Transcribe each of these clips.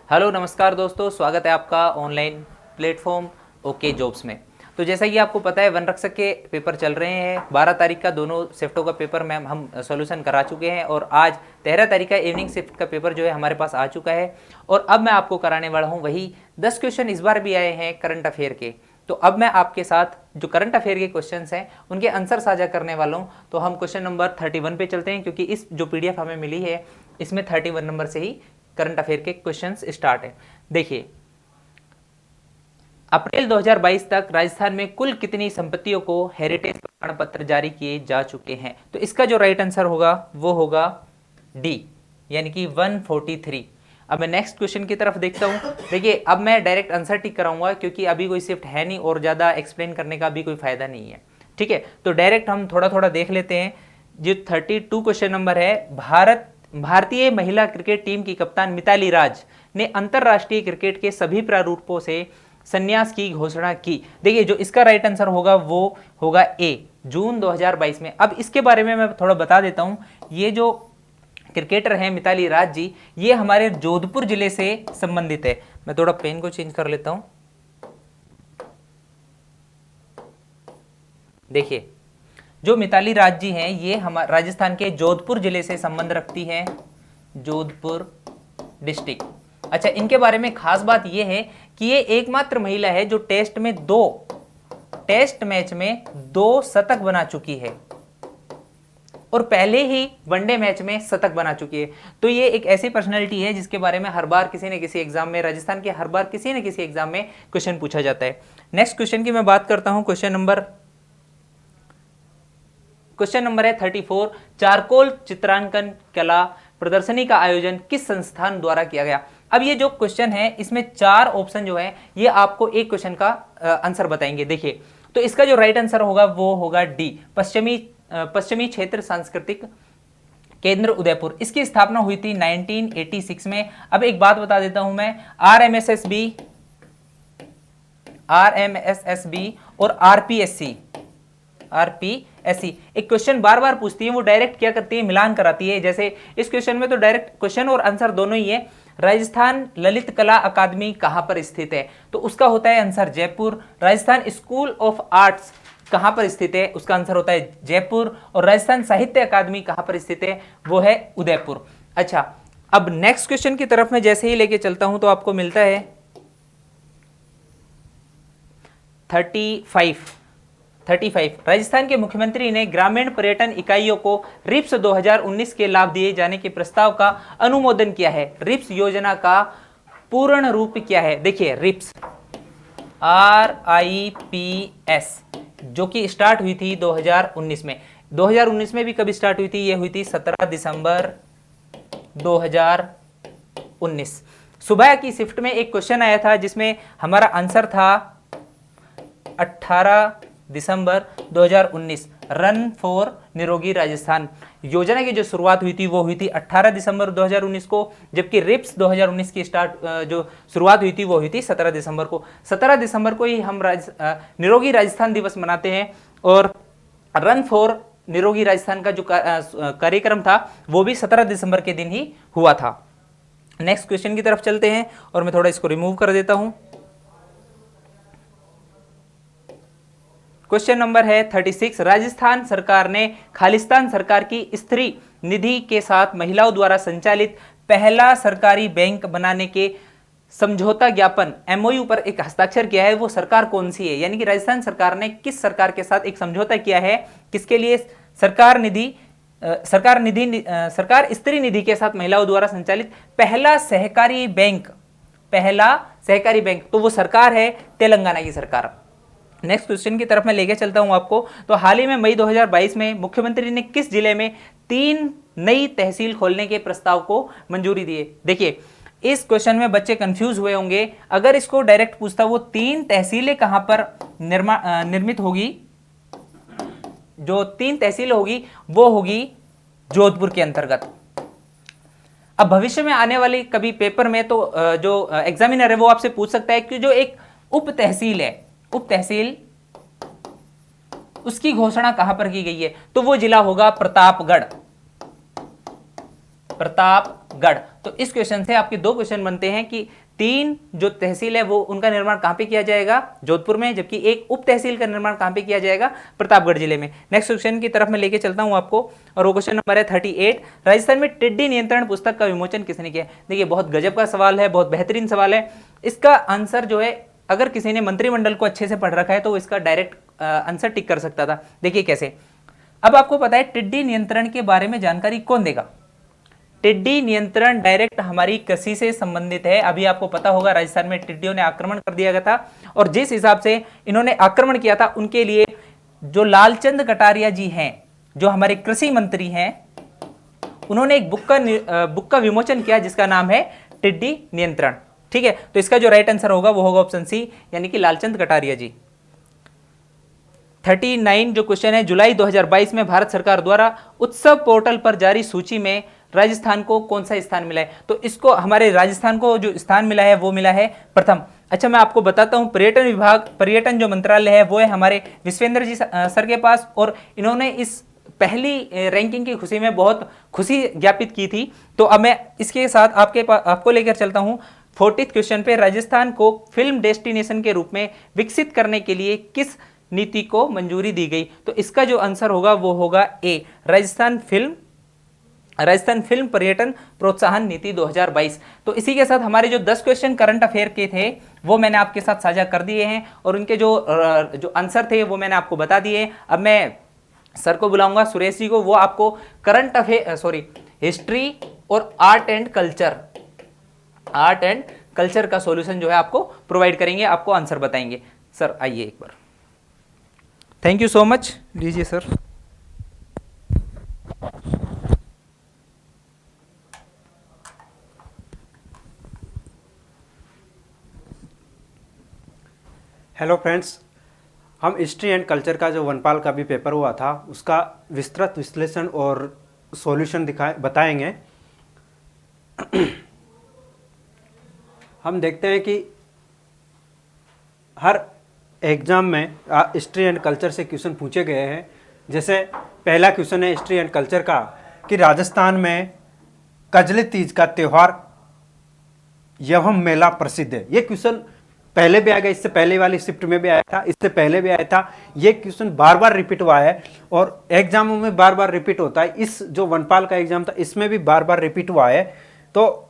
Hello नमस्कार दोस्तों, स्वागत है आपका ऑनलाइन प्लेटफॉर्म ओके जॉब्स में। तो जैसा कि आपको पता है, वन रक्षक के पेपर चल रहे हैं। 12 तारीख का दोनों शिफ्टों का पेपर मैम हम सॉल्यूशन करा चुके हैं और आज 13 तारीख का इवनिंग शिफ्ट का पेपर जो है हमारे पास आ चुका है। और अब मैं आपको कराने वाला हूँ वही 10 क्वेश्चन इस बार भी आए हैं करंट अफेयर के। तो अब मैं आपके साथ जो करंट अफेयर के क्वेश्चंस हैं उनके आंसर साझा करने वाला हूँ। तो हम क्वेश्चन नंबर 31 पे चलते हैं, क्योंकि इस जो पीडीएफ हमें मिली है इसमें 31 नंबर से ही करंट अफेयर के क्वेश्चंस स्टार्ट है। देखिए, अप्रैल 2022 तक राजस्थान में कुल कितनी संपत्तियों को हेरिटेज प्रमाण पत्र जारी किए जा चुके हैं? तो इसका जो राइट आंसर होगा वो होगा डी, यानी कि 143। अब मैं नेक्स्ट क्वेश्चन की तरफ देखता हूं। देखिए, अब मैं डायरेक्ट आंसर टिक कराऊंगा क्योंकि अभी कोई शिफ्ट है नहीं और ज़्यादा एक्सप्लेन करने का भी कोई फायदा नहीं है। ठीक है, तो डायरेक्ट हम थोड़ा थोड़ा देख लेते हैं। जो 32 क्वेश्चन नंबर है, भारतीय महिला क्रिकेट टीम की कप्तान मिताली राज ने अंतरराष्ट्रीय क्रिकेट के सभी प्रारूपों से संन्यास की घोषणा की। देखिए, जो इसका राइट आंसर होगा वो होगा ए, जून 2022 में। अब इसके बारे में मैं थोड़ा बता देता हूं। ये जो क्रिकेटर हैं मिताली राज जी, ये हमारे जोधपुर जिले से संबंधित है। मैं थोड़ा पेन को चेंज कर लेता हूं। देखिए, जो मिताली राज जी हैं ये हमारे राजस्थान के जोधपुर जिले से संबंध रखती हैं, जोधपुर डिस्ट्रिक्ट। अच्छा, इनके बारे में खास बात यह है कि ये एकमात्र महिला है जो टेस्ट मैच में 2 शतक बना चुकी है और पहले ही वनडे मैच में शतक बना चुकी है। तो ये एक ऐसी पर्सनैलिटी है जिसके बारे में हर बार किसी न किसी एग्जाम में, राजस्थान के हर बार किसी न किसी एग्जाम में क्वेश्चन पूछा जाता है। नेक्स्ट क्वेश्चन की मैं बात करता हूं। क्वेश्चन नंबर है 34। चारकोल चित्रांकन कला प्रदर्शनी का आयोजन किस संस्थान द्वारा किया गया? अब ये जो क्वेश्चन है इसमें 4 ऑप्शन जो है ये आपको एक क्वेश्चन का आंसर बताएंगे। देखिए, तो इसका जो राइट आंसर होगा वो होगा डी, पश्चिमी क्षेत्र सांस्कृतिक केंद्र उदयपुर। इसकी स्थापना हुई थी 1986 में। अब एक बात बता देता हूं मैं, आरएमएसएसबी और आरपीएससी एक क्वेश्चन बार बार पूछती है, वो डायरेक्ट क्या करती है, मिलान कराती है। जैसे इस क्वेश्चन में तो डायरेक्ट क्वेश्चन और आंसर दोनों ही है। राजस्थान ललित कला अकादमी कहां पर स्थित है? तो उसका होता है answer Jaipur. Rajasthan school of arts कहां पर स्थित है? उसका आंसर होता है जयपुर। और राजस्थान साहित्य अकादमी कहां पर स्थित है? वो है उदयपुर। अच्छा, अब नेक्स्ट क्वेश्चन की तरफ मैं जैसे ही लेके चलता हूं तो आपको मिलता है 35। राजस्थान के मुख्यमंत्री ने ग्रामीण पर्यटन इकाइयों को रिप्स 2019 के लाभ दिए जाने के प्रस्ताव का अनुमोदन किया है। रिप्स योजना का पूर्ण रूप क्या है? देखिए, रिप्स RIPS जो कि स्टार्ट हुई थी 2019 में। 2019 में भी कभी स्टार्ट हुई थी? ये हुई थी 17 दिसंबर 2019। सुबह की शिफ्ट में एक क्वेश्चन आया था जिसमें हमारा आंसर था 18 दिसंबर 2019। रन फॉर निरोगी राजस्थान योजना की जो शुरुआत हुई थी वो हुई थी 18 दिसंबर 2019 को, जबकि रिप्स 2019 की जो शुरुआत हुई थी वो हुई थी 17 दिसंबर को। 17 दिसंबर को ही हम निरोगी राजस्थान दिवस मनाते हैं और रन फॉर निरोगी राजस्थान का जो कार्यक्रम था वो भी 17 दिसंबर के दिन ही हुआ था। नेक्स्ट क्वेश्चन की तरफ चलते हैं और मैं थोड़ा इसको रिमूव कर देता हूं। क्वेश्चन नंबर है 36। राजस्थान सरकार ने खालिस्तान सरकार की स्त्री निधि के साथ महिलाओं द्वारा संचालित पहला सरकारी बैंक बनाने के समझौता ज्ञापन MOU पर एक हस्ताक्षर किया है। वो सरकार कौन सी है? यानी कि राजस्थान सरकार ने किस सरकार के साथ एक समझौता किया है? किसके लिए? सरकार स्त्री निधि के साथ महिलाओं द्वारा संचालित पहला सहकारी बैंक। तो वो सरकार है तेलंगाना की सरकार। नेक्स्ट क्वेश्चन की तरफ मैं लेके चलता हूं आपको। तो हाल ही में मई 2022 में मुख्यमंत्री ने किस जिले में 3 नई तहसील खोलने के प्रस्ताव को मंजूरी दी है? देखिए, इस क्वेश्चन में बच्चे कंफ्यूज हुए होंगे। अगर इसको डायरेक्ट पूछता वो 3 तहसीलें कहां पर निर्मित होगी, जो 3 तहसील होगी वो होगी जोधपुर के अंतर्गत। अब भविष्य में आने वाली कभी पेपर में तो जो एग्जामिनर है वो आपसे पूछ सकता है कि जो एक उप तहसील उसकी घोषणा कहां पर की गई है? तो वो जिला होगा प्रतापगढ़। तो इस क्वेश्चन से आपके दो क्वेश्चन बनते हैं कि 3 जो तहसील है वो उनका निर्माण कहां पे किया जाएगा, जोधपुर में, जबकि एक उप तहसील का निर्माण कहां पे किया जाएगा, प्रतापगढ़ जिले में। नेक्स्ट क्वेश्चन की तरफ मैं लेके चलता हूं आपको, और वो क्वेश्चन नंबर है 38। राजस्थान में टिड्डी नियंत्रण पुस्तक का विमोचन किसने किया? देखिए बहुत गजब का सवाल है, बहुत बेहतरीन सवाल है। इसका आंसर जो है, अगर किसी ने मंत्रिमंडल को अच्छे से पढ़ रखा है तो इसका डायरेक्ट आंसर टिक कर सकता था। देखिए कैसे, अब आपको पता है टिड्डी नियंत्रण के बारे में जानकारी कौन देगा? टिड्डी नियंत्रण डायरेक्ट हमारी कृषि से संबंधित है। अभी आपको पता होगा राजस्थान में टिड्डियों ने आक्रमण कर दिया गया था, और जिस हिसाब से इन्होंने आक्रमण किया था उनके लिए जो लालचंद कटारिया जी हैं, जो हमारे कृषि मंत्री हैं, उन्होंने एक बुक का विमोचन किया जिसका नाम है टिड्डी नियंत्रण। ठीक है, तो इसका जो राइट आंसर होगा वो होगा ऑप्शन सी, यानी कि लालचंद कटारिया जी। 39 जो क्वेश्चन है, जुलाई 2022 में भारत सरकार द्वारा उत्सव पोर्टल पर जारी सूची में राजस्थान को कौन सा स्थान मिला है? तो इसको, हमारे राजस्थान को जो स्थान मिला है वो मिला है प्रथम। अच्छा, मैं आपको बताता हूं, पर्यटन विभाग, पर्यटन जो मंत्रालय है वो है हमारे विश्वेंद्र जी सर के पास, और इन्होंने इस पहली रैंकिंग की खुशी में बहुत खुशी ज्ञापित की थी। तो अब मैं इसके साथ आपको लेकर चलता हूं 40th क्वेश्चन पे। राजस्थान को फिल्म डेस्टिनेशन के रूप में विकसित करने के लिए किस नीति को मंजूरी दी गई? तो इसका जो आंसर होगा वो होगा ए, राजस्थान फिल्म पर्यटन प्रोत्साहन नीति 2022। तो इसी के साथ हमारे जो 10 क्वेश्चन करंट अफेयर के थे वो मैंने आपके साथ साझा कर दिए हैं, और उनके जो आंसर थे वो मैंने आपको बता दिए। अब मैं सर को बुलाऊंगा, सुरेश जी को, वो आपको करंट अफेयर हिस्ट्री और आर्ट एंड कल्चर का सॉल्यूशन जो है आपको प्रोवाइड करेंगे, आपको आंसर बताएंगे। सर आइए एक बार। थैंक यू सो मच, लीजिए सर। हेलो फ्रेंड्स, हम हिस्ट्री एंड कल्चर का जो वनपाल का भी पेपर हुआ था उसका विस्तृत विश्लेषण और सॉल्यूशन बताएंगे। हम देखते हैं कि हर एग्जाम में हिस्ट्री एंड कल्चर से क्वेश्चन पूछे गए हैं। जैसे पहला क्वेश्चन है हिस्ट्री एंड कल्चर का कि राजस्थान में कजली तीज का त्यौहार एवं मेला प्रसिद्ध है। ये क्वेश्चन पहले भी आएगा, इससे पहले वाली शिफ्ट में भी आया था, इससे पहले भी आया था। ये क्वेश्चन बार बार रिपीट हुआ है और एग्जामों में बार बार रिपीट होता है। इस जो वनपाल का एग्जाम था इसमें भी बार बार रिपीट हुआ है। तो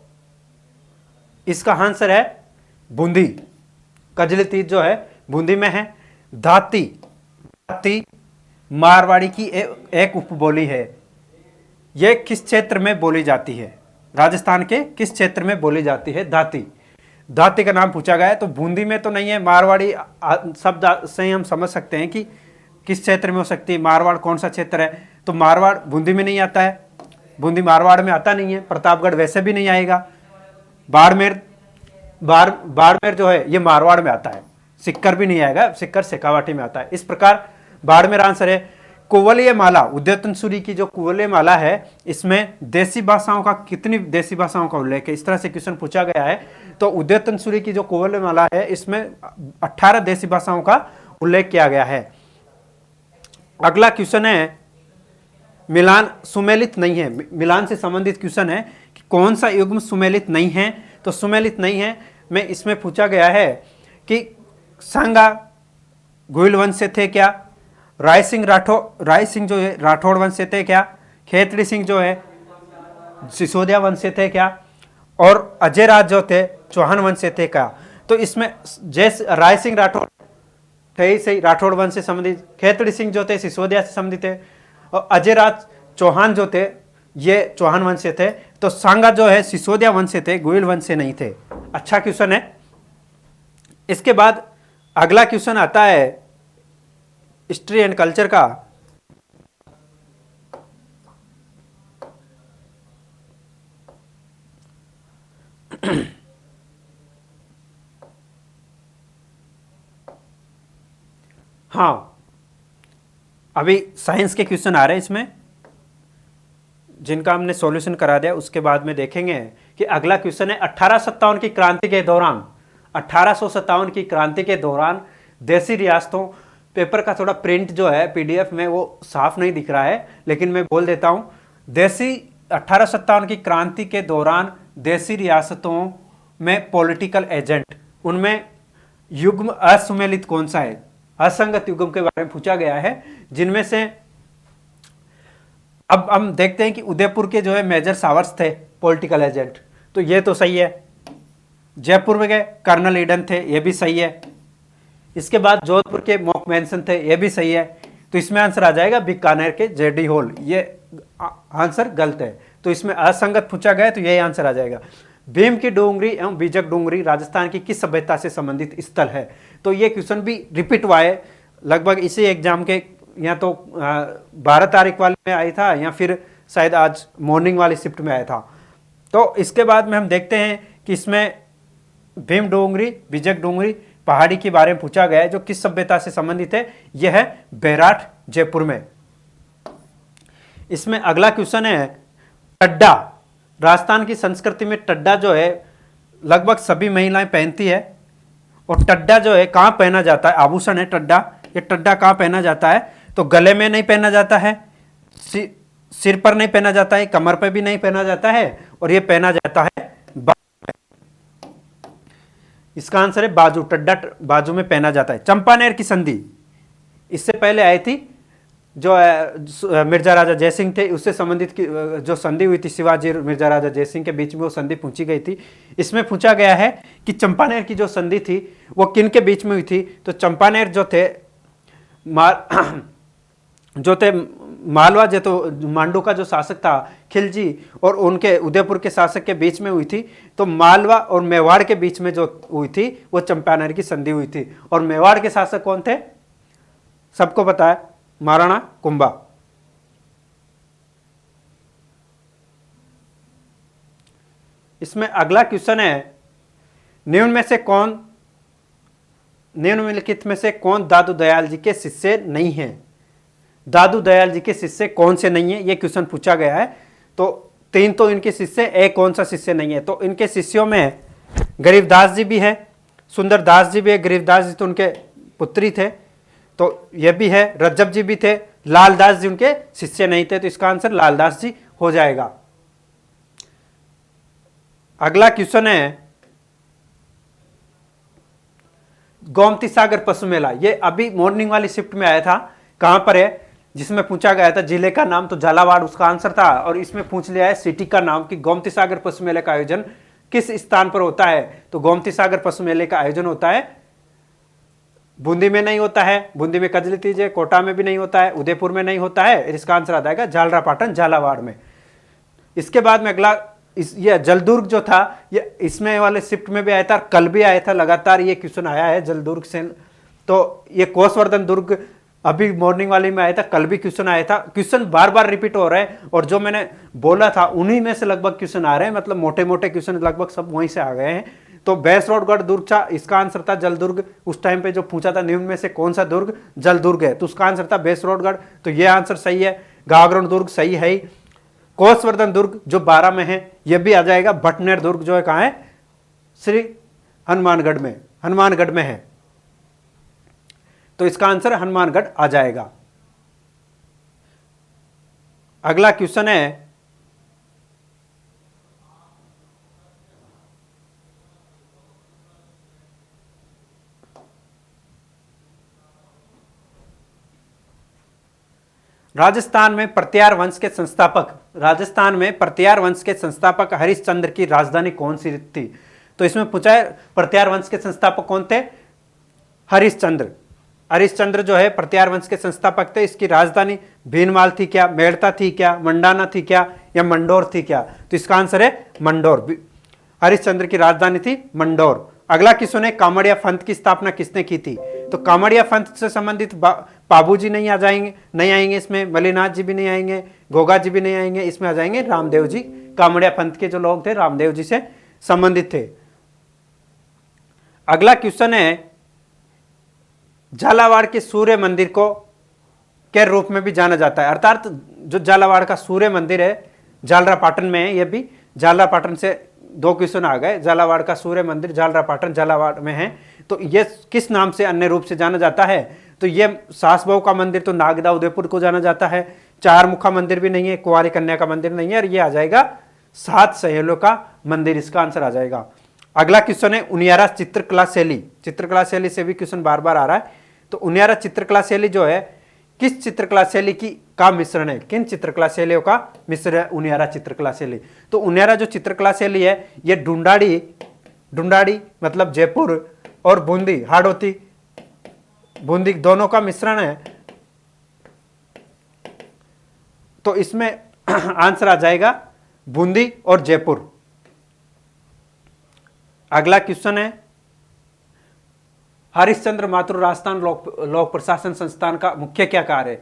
इसका आंसर है बूंदी। कजली तीज जो है बूंदी में है। दाती मारवाड़ी की एक उपबोली है। यह किस क्षेत्र में बोली जाती है? राजस्थान के किस क्षेत्र में बोली जाती है दाती का नाम पूछा गया है। तो बूंदी में तो नहीं है, मारवाड़ी शब्द से ही हम समझ सकते हैं कि किस क्षेत्र में हो सकती है। मारवाड़ कौन सा क्षेत्र है? तो मारवाड़ बूंदी में नहीं आता है, बूंदी मारवाड़ में आता नहीं है। प्रतापगढ़ वैसे भी नहीं आएगा। बाड़मेर जो है ये मारवाड़ में आता है। सिक्कर भी नहीं आएगा, सिक्कर शेखावाटी में आता है। इस प्रकार बाड़मेर आंसर है। कुवलय माला, उद्यतन सूरी की जो कुवलय माला है इसमें देसी भाषाओं का, कितनी देसी भाषाओं का उल्लेख है, इस तरह से क्वेश्चन पूछा गया है। तो उद्यतन सूरी की जो कुवलय माला है इसमें 18 देसी भाषाओं का उल्लेख किया गया है। अगला क्वेश्चन है मिलान सुमेलित नहीं है। मिलान से संबंधित क्वेश्चन है कि कौन सा युग्म सुमेलित नहीं है? तो सुमेलित नहीं है में इसमें पूछा गया है कि सांगा गोइल वंश से थे क्या? राय सिंह जो है राठौड़ वंश से थे क्या? खेतड़ी सिंह जो है सिसोदिया वंश से थे क्या? और अजय राज जो थे चौहान वंश से थे क्या? तो इसमें जैसे राय सिंह राठौड़ थे ही सही, राठौड़ वंश से संबंधित। खेतड़ी सिंह जो थे सिसोदिया से संबंधित थे, और अजय राज चौहान जो थे ये चौहान वंश से थे। तो सांगा जो है सिसोदिया वंश से थे, गोइल वंश से नहीं थे। अच्छा क्वेश्चन है। इसके बाद अगला क्वेश्चन आता है हिस्ट्री एंड कल्चर का। हाँ, अभी साइंस के क्वेश्चन आ रहे हैं इसमें, जिनका हमने सॉल्यूशन करा दिया। उसके बाद में देखेंगे कि अगला क्वेश्चन है 1857 की क्रांति के दौरान, 1857 की क्रांति के दौरान देसी रियासतों, पेपर का थोड़ा प्रिंट जो है पीडीएफ में वो साफ नहीं दिख रहा है, लेकिन मैं बोल देता हूं। 1857 की क्रांति के दौरान देसी रियासतों में पॉलिटिकल एजेंट, उनमें युग्म असुमेलित कौन सा है? असंगत युग्म के बारे में पूछा गया है, जिनमें से अब हम देखते हैं कि उदयपुर के जो है मेजर सावर्स थे पॉलिटिकल एजेंट, तो ये तो सही है। जयपुर में गए कर्नल ईडन थे, ये भी सही है। इसके बाद जोधपुर के मॉक मैनसन थे, ये भी सही है। तो इसमें आंसर आ जाएगा बीकानेर के जेडी हॉल, ये आंसर गलत है। तो इसमें असंगत पूछा गया तो यही आंसर आ जाएगा। भीम की डोंगरी एवं बीजक डोंगरी राजस्थान की किस सभ्यता से संबंधित स्थल है? तो ये क्वेश्चन भी रिपीट हुआ है लगभग इसी एग्जाम के, या तो 12 तारीख वाले में आया था या फिर शायद आज मॉर्निंग वाली शिफ्ट में आया था। तो इसके बाद में हम देखते हैं कि इसमें भीम डोंगरी बीजक डोंगरी पहाड़ी के बारे में पूछा गया है, जो किस सभ्यता से संबंधित है? यह है बैराठ जयपुर में। इसमें अगला क्वेश्चन है टड्डा। राजस्थान की संस्कृति में टड्डा जो है लगभग सभी महिलाएं पहनती है, और टड्डा जो है कहाँ पहना जाता है? आभूषण है टड्डा। ये टड्डा कहाँ पहना जाता है? तो गले में नहीं पहना जाता है, सिर पर नहीं पहना जाता है, कमर पर भी नहीं पहना जाता है, और ये पहना जाता है बाजू में। इसका आंसर है बाजू। टड्डा बाजू में पहना जाता है। चंपानेर की संधि इससे पहले आई थी, जो मिर्जा राजा जयसिंह थे उससे संबंधित की जो संधि हुई थी शिवाजी और मिर्जा राजा जयसिंह के बीच में, वो संधि पूछी गई थी। इसमें पूछा गया है कि चंपानेर की जो संधि थी वो किन के बीच में हुई थी? तो चंपानेर जो थे मालवा जो तो मांडू का जो शासक था खिलजी और उनके उदयपुर के शासक के बीच में हुई थी। तो मालवा और मेवाड़ के बीच में जो हुई थी वो चंपानेर की संधि हुई थी। और मेवाड़ के शासक कौन थे? सबको पता है, महाराणा कुंभा। इसमें अगला क्वेश्चन है निम्नलिखित में से कौन दादू दयाल जी के शिष्य नहीं है? दादू दयाल जी के शिष्य कौन से नहीं है, ये क्वेश्चन पूछा गया है। तो 3 तो इनके शिष्य, एक कौन सा शिष्य नहीं है? तो इनके शिष्यों में गरीबदास जी भी है, सुंदरदास जी भी है। गरीबदास जी तो उनके पुत्री थे, तो ये भी है। रज्जब जी भी थे। लालदास जी उनके शिष्य नहीं थे, तो इसका आंसर लालदास जी हो जाएगा। अगला क्वेश्चन है गोमती सागर पशु मेला। ये अभी मॉर्निंग वाली शिफ्ट में आया था। कहां पर है? जिसमें पूछा गया था जिले का नाम, तो झालावाड़ उसका आंसर था। और इसमें पूछ लिया है सिटी का नाम कि गोमती सागर पशु मेले का आयोजन किस स्थान पर होता है? तो गोमती सागर पशु मेले का आयोजन होता है बूंदी में नहीं होता है, बूंदी में कजली तीज है, कोटा में भी नहीं होता है, उदयपुर में नहीं होता है। इसका आंसर आ जाएगा झालरापाटन झालावाड़ में। इसके बाद में अगला ये जलदुर्ग जो था, ये इसमें वाले शिफ्ट में भी आया था, कल भी आया था, लगातार ये क्वेश्चन आया है जलदुर्ग से। तो ये कोसवर्धन दुर्ग अभी मॉर्निंग वाले में आया था, कल भी क्वेश्चन आया था। क्वेश्चन बार बार रिपीट हो रहे हैं, और जो मैंने बोला था उन्हीं में से लगभग क्वेश्चन आ रहे हैं, मतलब मोटे मोटे क्वेश्चन लगभग सब वहीं से आ गए हैं। तो बैसरोडगढ़ दुर्ग था, इसका आंसर था जलदुर्ग। उस टाइम पे जो पूछा था निम्न में से कौन सा दुर्ग जलदुर्ग है, तो उसका आंसर था बैसरोडगढ़। तो ये आंसर सही है। गागरण दुर्ग सही है ही। कोसवर्धन दुर्ग जो 12 में है ये भी आ जाएगा। भटनेर दुर्ग जो है कहाँ है? श्री हनुमानगढ़ में है। तो इसका आंसर हनुमानगढ़ आ जाएगा। अगला क्वेश्चन है राजस्थान में प्रत्यार वंश के संस्थापक हरिश्चंद्र की राजधानी कौन सी थी? तो इसमें पूछा है प्रत्यार वंश के संस्थापक कौन थे? हरिश्चंद्र जो है प्रत्यार वंश के संस्थापक थे। इसकी राजधानी भीनमाल थी क्या, मेड़ता थी क्या, मंडाना थी क्या, या मंडोर थी क्या? तो इसका आंसर है मंडोर। हरिश्चंद्र की राजधानी थी मंडोर। अगला क्वेश्चन है कामड़िया पंथ की स्थापना किसने की थी? तो कामड़िया पंथ से संबंधित पाबू जी नहीं आएंगे इसमें, मलिनाथ जी भी नहीं आएंगे, गोगा जी भी नहीं आएंगे। इसमें आ जाएंगे रामदेव जी। कामड़िया पंथ के जो लोग थे रामदेव जी से संबंधित थे। अगला क्वेश्चन है झालावाड़ के सूर्य मंदिर को के रूप में भी जाना जाता है, अर्थात जो झालावाड़ का सूर्य मंदिर है झालरापाटन में है। ये भी झालरापाटन से 2 क्वेश्चन आ गए। झालावाड़ का सूर्य मंदिर झालरापाटन झालावाड़ में है, तो ये किस नाम से अन्य रूप से जाना जाता है? तो ये सास बहू का मंदिर तो नागदा उदयपुर को जाना जाता है। चार मुखा मंदिर भी नहीं है, कुंवारी कन्या का मंदिर नहीं है, और ये आ जाएगा 7 सहेलियों का मंदिर, इसका आंसर आ जाएगा। अगला क्वेश्चन है उनियारा चित्रकला शैली। चित्रकला शैली से भी क्वेश्चन बार बार आ रहा है। तो उनियारा चित्रकला शैली जो है किस चित्रकला शैली की का मिश्रण है, किन चित्रकला शैलियों का मिश्रण है उनियारा चित्रकला शैली। तो उनियारा जो चित्रकला शैली है ये ढूंढाड़ी मतलब जयपुर और बूंदी हाड़ौती बूंदी दोनों का मिश्रण है। तो इसमें आंसर आ जाएगा बूंदी और जयपुर। अगला क्वेश्चन है हरिश्चंद्र माथुर राजस्थान लोक प्रशासन संस्थान का मुख्य क्या कार्य है।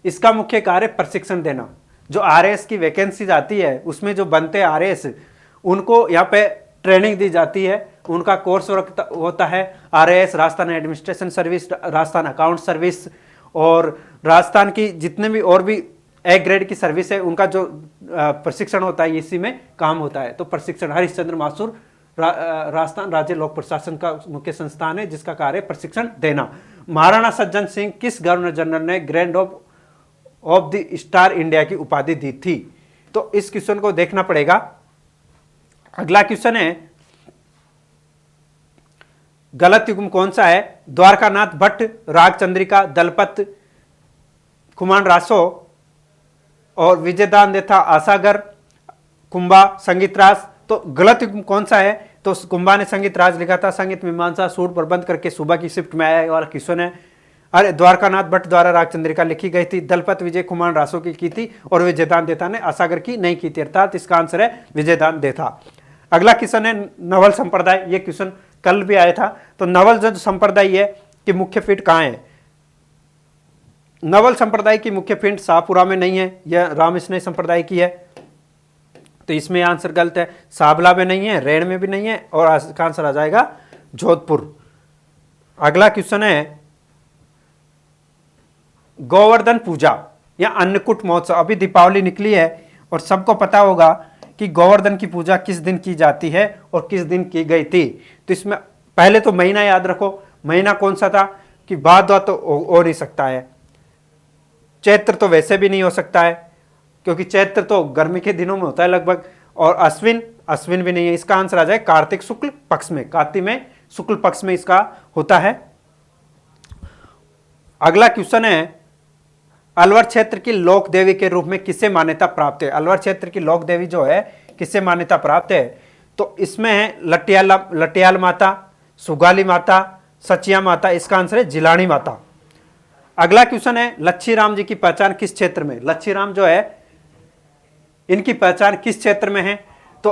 इसका मुख्य कार्य प्रशिक्षण देना। जो आरएएस की वैकेंसी आती है उसमें जो बनते हैं आरएएस उनको यहाँ पे ट्रेनिंग दी जाती है, उनका कोर्स वर्क होता है। RAS, Rajasthan administration service, Rajasthan account service और राजस्थान की जितने भी और भी ए ग्रेड की सर्विस है उनका जो प्रशिक्षण होता है इसी में काम होता है। तो प्रशिक्षण हरिश्चंद्र माथुर राजस्थान राज्य लोक प्रशासन का मुख्य संस्थान है जिसका कार्य प्रशिक्षण देना। महाराणा सज्जन सिंह किस गवर्नर जनरल ने grand of the star India की उपाधि दी थी। तो इस क्वेश्चन को देखना पड़ेगा। अगला क्वेश्चन है गलत युग्म कौन सा है। द्वारकानाथ भट्ट, रागचंद्रिका, दलपत, खुमान रासो और विजयदान देथा आसागर, कुंभा, संगीत राज। तो गलत युग्म कौन सा है। तो कुंभा ने संगीत राज लिखा था, संगीत मीमांसा सूट प्रबंध करके सुबह की शिफ्ट में आया वाला क्वेश्चन है। अरे द्वारकानाथ भट्ट द्वारा रागचंद्रिका लिखी गई थी, दलपत विजय कुमार रासो की थी और विजयदान देथा ने आसागर की नहीं की थी, अर्थात इसका आंसर है विजयदान देथा। अगला क्वेश्चन है नवल संप्रदाय। ये क्वेश्चन कल भी आया था। तो नवल जो संप्रदाय है कि मुख्य पीठ कहाँ है। नवल संप्रदाय की मुख्य पीठ शाहपुरा में नहीं है, यह रामस्नेह संप्रदाय की है। तो इसमें आंसर गलत है। साबला में नहीं है, रेण में भी नहीं है और इसका आंसर आ जाएगा जोधपुर। अगला क्वेश्चन है गोवर्धन पूजा या अन्नकूट महोत्सव। अभी दीपावली निकली है और सबको पता होगा कि गोवर्धन की पूजा किस दिन की जाती है और किस दिन की गई थी। तो इसमें पहले तो महीना याद रखो, महीना कौन सा था कि भादवा तो हो नहीं सकता है, चैत्र तो वैसे भी नहीं हो सकता है क्योंकि चैत्र तो गर्मी के दिनों में होता है लगभग, और अश्विन भी नहीं है। इसका आंसर आ जाए कार्तिक शुक्ल पक्ष में, कार्तिक में शुक्ल पक्ष में इसका होता है। अगला क्वेश्चन है अलवर क्षेत्र की लोक देवी के रूप में किसे मान्यता प्राप्त है। अलवर क्षेत्र की लोक देवी जो है किसे मान्यता प्राप्त है। तो इसमें है लटियाल माता, सुगाली माता, सचिया माता। इसका आंसर है जिलानी माता। अगला क्वेश्चन है लच्छी राम जी की पहचान किस क्षेत्र में। लच्छी राम जो है इनकी पहचान किस क्षेत्र में है। तो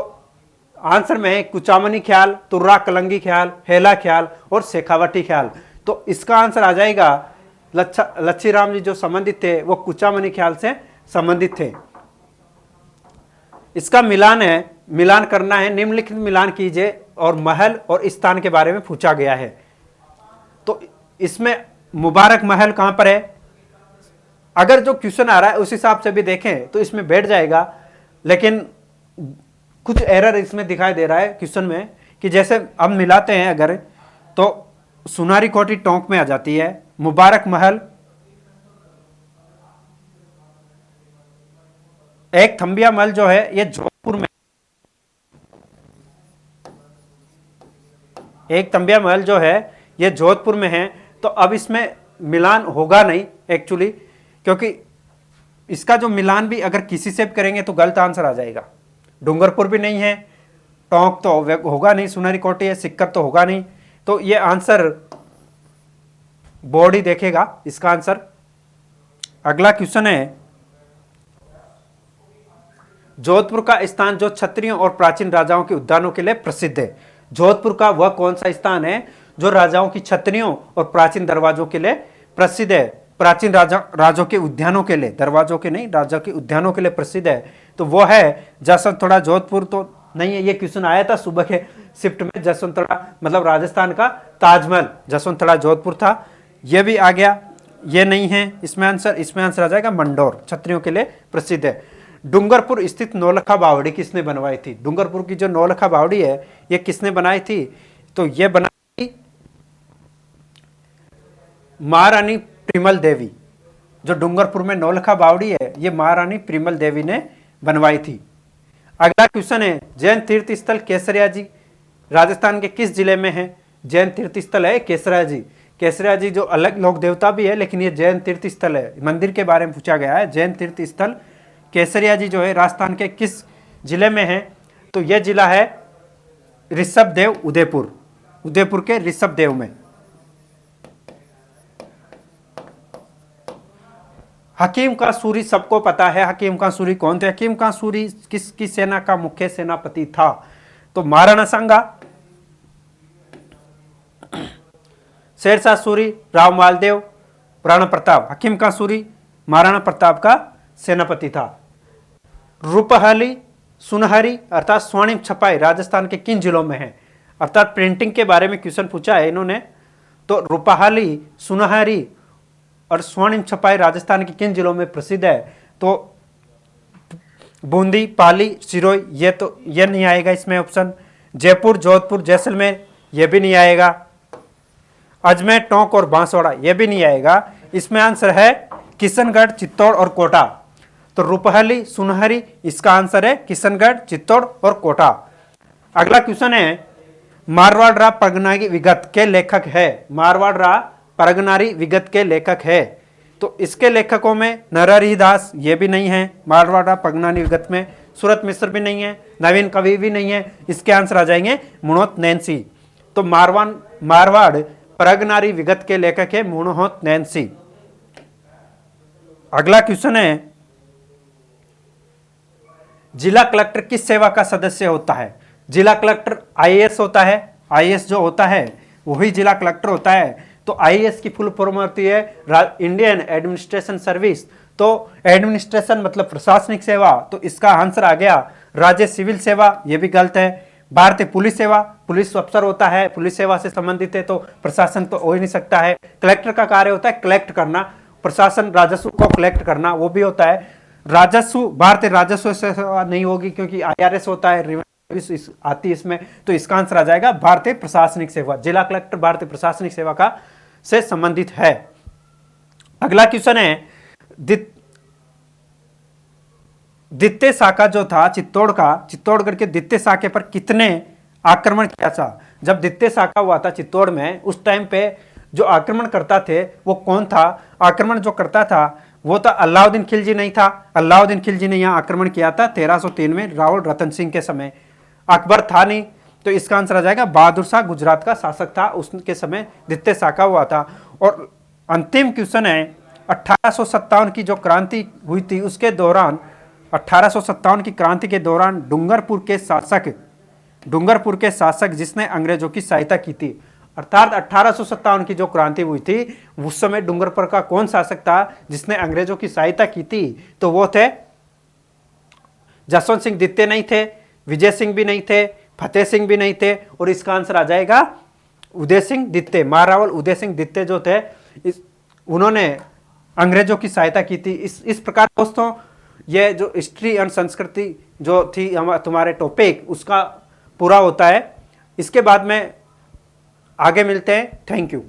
आंसर में है कुचामनी ख्याल, तुर्रा कलंगी ख्याल, हेला ख्याल और शेखावटी ख्याल। तो इसका आंसर आ जाएगा लच्छी राम जी जो संबंधित थे वो कुचामनी ख्याल से संबंधित थे। इसका मिलान करना है, निम्नलिखित मिलान कीजिए और महल और स्थान के बारे में पूछा गया है। तो इसमें मुबारक महल कहां पर है। अगर जो क्वेश्चन आ रहा है उस हिसाब से भी देखें तो इसमें बैठ जाएगा, लेकिन कुछ एरर इसमें दिखाई दे रहा है क्वेश्चन में कि जैसे हम मिलाते हैं अगर तो सुनारी कोठी टोंक में आ जाती है, मुबारक महल एक थंबिया महल जो है ये जोधपुर में, एक थंबिया महल जो है ये जोधपुर में है। तो अब इसमें मिलान होगा नहीं एक्चुअली, क्योंकि इसका जो मिलान भी अगर किसी से भी करेंगे तो गलत आंसर आ जाएगा। डूंगरपुर भी नहीं है, टोंक तो होगा नहीं, सुनारी कोठी है, सिक्कर तो होगा नहीं। तो ये आंसर बोर्ड ही देखेगा इसका आंसर। अगला क्वेश्चन है जोधपुर का स्थान जो क्षत्रियों और प्राचीन राजाओं के उद्यानों के लिए प्रसिद्ध है। जोधपुर का वह कौन सा स्थान है जो राजाओं की छतरियों और प्राचीन दरवाजों के लिए प्रसिद्ध है। प्राचीन राजों के उद्यानों के लिए, दरवाजों के नहीं, राजा के उद्यानों के लिए प्रसिद्ध है। तो वो है जसवंतोड़ा। जोधपुर तो नहीं है, ये क्वेश्चन आया था सुबह के शिफ्ट में। जसवंतोड़ा मतलब राजस्थान का ताजमहल जसवंतोड़ा जोधपुर था, ये भी आ गया। ये नहीं है इसमें आंसर आ जाएगा मंडोर, छतरियों के लिए प्रसिद्ध है। डूंगरपुर स्थित नौलखा बावड़ी किसने बनवाई थी। डूंगरपुर की जो नौलखा बावड़ी है ये किसने बनाई थी। तो ये बनाई महारानी प्रिमल देवी। जो डूंगरपुर में नौलखा बावड़ी है ये महारानी प्रिमल देवी ने बनवाई थी। अगला क्वेश्चन है जैन तीर्थ स्थल केसरिया जी राजस्थान के किस जिले में है? जैन तीर्थ स्थल है केसरिया जी। केसरिया जी जो अलग लोक देवता भी है, लेकिन ये जैन तीर्थ स्थल है, मंदिर के बारे में पूछा गया है। जैन तीर्थ स्थल केसरिया जी जो है राजस्थान के किस जिले में है? तो यह जिला है ऋषभदेव उदयपुर, उदयपुर के ऋषभदेव में। हकीम का सूरी सबको पता है, हकीम का सूरी कौन थे? हकीम का सूरी किसकी सेना का मुख्य सेनापति था? तो महाराणा सांगा। शेरशाह सूरी, राव मालदेव, राणा प्रताप। हकीम का सूरी महाराणा प्रताप का सेनापति था। रूपहली सुनहरी अर्थात स्वर्णिम छपाई राजस्थान के किन जिलों में है? अर्थात प्रिंटिंग के बारे में क्वेश्चन पूछा है इन्होंने। तो रूपहली, सुनहरी और स्वर्णिम छपाई राजस्थान के किन जिलों में प्रसिद्ध है? तो बूंदी, पाली, सिरोही, ये नहीं आएगा इसमें ऑप्शन। जयपुर, जोधपुर, जैसलमेर, ये भी नहीं आएगा। अजमेर, टोंक और बांसवाड़ा, ये भी नहीं आएगा। इसमें आंसर है किशनगढ़, चित्तौड़ और कोटा। तो रूपहली, सुनहरी, इसका आंसर है किशनगढ़, चित्तौड़ और कोटा। अगला क्वेश्चन है मारवाड़ परगनारी विगत के लेखक है। मारवाड़ परगनारी विगत के लेखक है। तो इसके लेखकों में नरहरि दास, ये भी नहीं है मारवाड़ परगनारी विगत में। सूरत मिश्र भी नहीं है, नवीन कवि भी नहीं है। इसके आंसर आ जाएंगे मुणोत नैन्सी। तो मारवाड़ परगनारी विगत के लेखक है मुणोत नैन्सी। अगला क्वेश्चन है जिला कलेक्टर किस सेवा का सदस्य होता है? जिला कलेक्टर आईएएस होता है। आईएएस जो होता है वही जिला कलेक्टर होता है। तो आईएएस की फुल फॉर्म होती है इंडियन एडमिनिस्ट्रेशन सर्विस। तो एडमिनिस्ट्रेशन मतलब प्रशासनिक सेवा। तो इसका आंसर आ गया राज्य सिविल सेवा, ये भी गलत है। भारतीय पुलिस सेवा, पुलिस अफसर होता है, पुलिस सेवा से संबंधित है, तो प्रशासन तो हो ही नहीं सकता है। कलेक्टर का कार्य होता है कलेक्ट करना, प्रशासन राजस्व को कलेक्ट करना, वो भी होता है। राजस्व, भारतीय राजस्व सेवा नहीं होगी क्योंकि आईआरएस होता है, आती है इसमें। तो इसका आंसर आ जाएगा भारतीय प्रशासनिक सेवा। जिला कलेक्टर भारतीय प्रशासनिक सेवा का से संबंधित है। अगला क्वेश्चन है द्वितीय शाखा जो था चित्तौड़ का, चित्तौड़गढ़ के द्वितीय शाखे पर कितने आक्रमण किया था? जब द्वितीय शाखा हुआ था चित्तौड़ में, उस टाइम पे जो आक्रमण करता थे वो कौन था? आक्रमण जो करता था वो था अलाउद्दीन खिलजी नहीं था। अलाउद्दीन खिलजी ने यहाँ आक्रमण किया था 1303 में रावल रतन सिंह के समय। अकबर था नहीं। तो इसका आंसर आ जाएगा बहादुर शाह गुजरात का शासक था, उसके समय द्वितीय शाखा हुआ था। और अंतिम क्वेश्चन है 1857 की जो क्रांति हुई थी उसके दौरान, 1857 की क्रांति के दौरान डूंगरपुर के शासक जिसने अंग्रेजों की सहायता की थी, अर्थात 1857 की जो क्रांति हुई थी उस समय डूंगरपुर का कौन शासक था जिसने अंग्रेजों की सहायता की थी? तो वो थे जसवंत सिंह द्वितीय नहीं थे, विजय सिंह भी नहीं थे, फतेह सिंह भी नहीं थे, और इसका आंसर आ जाएगा उदय सिंह द्वितीय। महारावल उदय सिंह द्वितीय जो थे उन्होंने अंग्रेजों की सहायता की थी। इस प्रकार दोस्तों ये जो हिस्ट्री एंड संस्कृति जो थी तुम्हारे टॉपिक उसका पूरा होता है। इसके बाद में आगे मिलते हैं। Thank you.